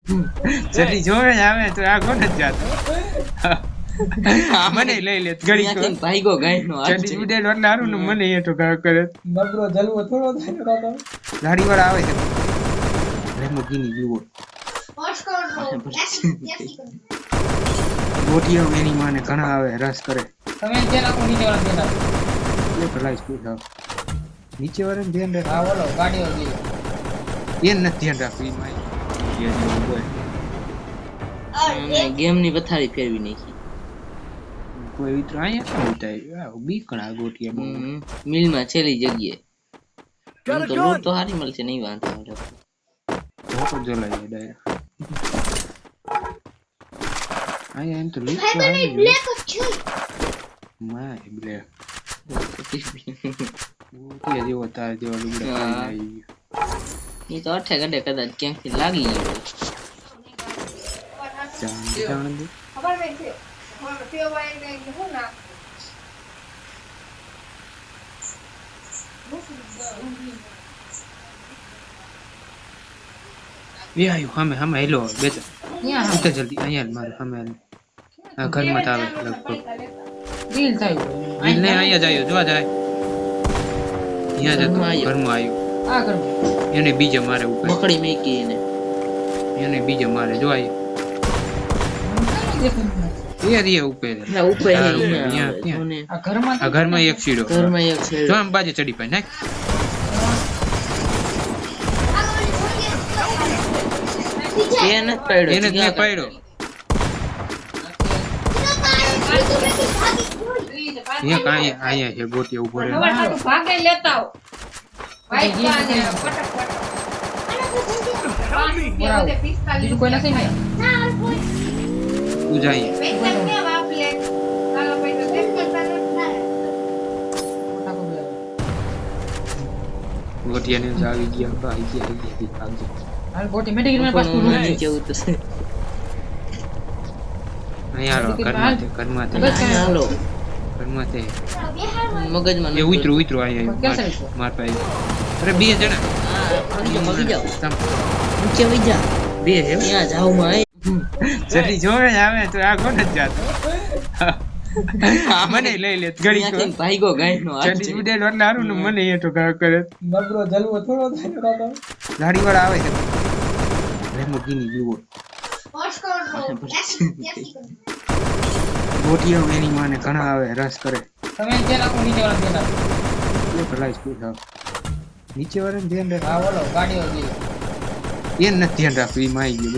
જલ્દી જોવે આવે તો આ કોણ જ જાતો મને લઈ લે ઘડી કો ભાઈગો ગાયનો જલ્દી ઉડે એટલે હારું ને મને એ તો કાક કરે નબળો જલવો થોડો થાય કાકા. ગાડી વાળા આવે છે લેમ્બોર્ગિની જુઓ ગોટીઓ એની માને ઘણા આવે રસ કરે તમે જે નાખો નીચે વાળા ધ્યાન રાખો. એ ભલાઈ સ્કૂલ થાવ નીચે વાળાને ધ્યાન રાખ હા બોલો ગાડીઓ ગઈ. એ નથી ધ્યાન રાખવું ઈ માય એ જેવું હોય ગેમ ની પથારી ફેરવી નાખી. કોઈ વિતરો અહીંયા કેમ ઉતાય આ બીકણા ગોટીયા બહુ મિલ માં છેલ્લી જગ્યાએ આમ તો લૂંટ તો હારી મળશે નહીં વાંધો આવે. ફોટો જલાય ડાયરેક્ટ અહીંયા એમ તો લૂટ તો હારી માય બ્લેક ગોટીયા જેવો તારે જેવા લુગડા હા. આવી એ તો અઠે ગડે કદાચ ક્યાંકથી લાગી ગયો. જાણ દે ખબર નહીં છે પીઓ વાય ને હું ના એ આયુ હમે હમે હેલો બેટા ક્યાં ઉતર જલ્દી અહીંયા મારે હમે આ ઘરમાં આવે લગભગ ડીલ થાય. વીલ ને અહીંયા જાય જોવા જાય અહીંયા જતો ઘરમાં આવ્યો આ કર. એને બીજે મારે ઉપર પકડી મેકી એને. એને બીજે મારે જોવાય એ રે ઉપર ના ઉપર હા, અહીંયા ત્યાં, ત્યાં. જોને. આ ઘરમાં આ ઘરમાં એક સીડો ઘરમાં એક છે. જો આમ બાજુ ચડી પાય નાખ એ નથી પડ્યો. એને જ મેં પાડ્યો એક અહીંયા છે ગોટી ઉભો રહે ખબર તો ભાગે લેતા આવો ભાઈ પાને પટક પટક બીજું કોઈ નથી ને. તું જાય પૈસા કેમ આપ લે કાલો પૈસા દેખ કરતા નથી ફટાકો બોલાવો. ગોટિયાને જ આવી ગયા ભાઈ ગયા ભાગજો હાલ ગોટી મેડિકલ માં પાછું પણ રૂમ નીચે ઉતરશે. અહીંયા હાલો ઘરમાં બસ કાંઈ હાલો ઘરમાં તે મગજમાં એ ઉતરું અહીંયા કેમ ચાલે છે? માર પાસે અરે બે જણા મગી જાઓ તમ નીચે વઈ જા. બે છે ત્યાં જાવ માં જલ્દી જોવે આવે તો આ કોણ જ જાતો મને લઈ લે ઘડી કો ભાઈગો ગાયનો જલ્દી ઉડે એટલે હારું ને મને એ તો કાક કરે નબળો જલવો થોડો થાય કાકા. ગાડી વાળા આવે છે લેમ્બોર્ગિની જુઓ ગોટીઓ એની માને ઘણા આવે રસ કરે તમે જે નાખો નીચે વાળા ધ્યાન રાખો. એ ભલાઈ સ્કૂલ થાવ નીચે વાળાને ધ્યાન રાખ હા બોલો ગાડીઓ ગઈ. એ નથી ધ્યાન રાખવું ઈ માઈ ગયું